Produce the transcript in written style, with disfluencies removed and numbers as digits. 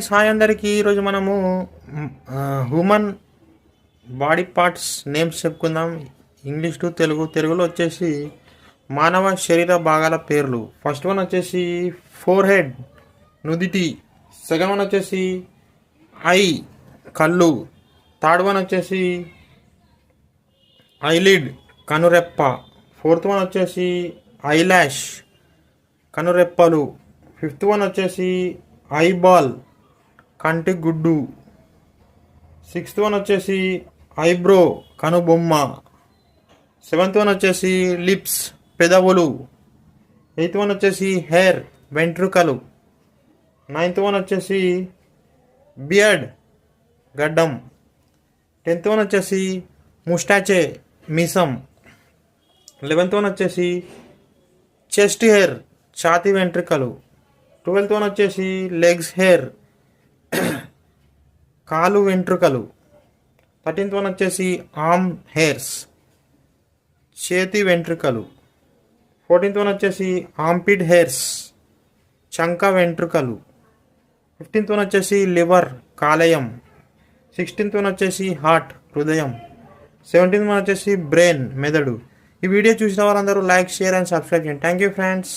Hi అందరికీ. ఈరోజు మనము హ్యూమన్ బాడీ పార్ట్స్ నేమ్స్ చెప్పుకుందాం. English to Telugu. తెలుగులో వచ్చేసి మానవ శరీర భాగాల పేర్లు. ఫస్ట్ వన్ వచ్చేసి ఫోర్ హెడ్, నుదిటి. సెకండ్ వన్ వచ్చేసి ఐ, కళ్ళు. థర్డ్ వన్ వచ్చేసి ఐలిడ్, కనురెప్ప. ఫోర్త్ వన్ వచ్చేసి ఐలాష్, కనురెప్పలు. ఫిఫ్త్ వన్ వచ్చేసి ఐబాల్, కంటి గుడ్డు. సిక్స్త్ వన్ వచ్చేసి ఐబ్రో, కనుబొమ్మ. సెవెంత్ వన్ వచ్చేసి లిప్స్, పెదవులు. ఎయిత్ వన్ వచ్చేసి హెయిర్, వెంట్రుకలు. నైన్త్ వన్ వచ్చేసి బియర్డ్, గడ్డం. 10th వన్ వచ్చేసి ముస్టాచే, మీసం. 11th వన్ వచ్చేసి చెస్ట్ హెయిర్, ఛాతీ వెంట్రుకలు. 12th వన్ వచ్చేసి లెగ్స్ హెయిర్, కాలు వెంట్రుకలు. 13th వన్ వచ్చేసి ఆర్మ్ హెయిర్స్, చేతి వెంట్రుకలు. 14th వన్ వచ్చేసి ఆర్మ్పిట్ హెయిర్స్, చంక వెంట్రుకలు. 15th వన్ వచ్చేసి లివర్, కాలేయం. 16th వన్ వచ్చేసి హార్ట్, హృదయం. 17th వన్ వచ్చేసి బ్రెయిన్, మెదడు. ఈ వీడియో చూసిన వారందరూ లైక్, షేర్ అండ్ సబ్స్క్రైబ్ చేయండి. Thank you friends.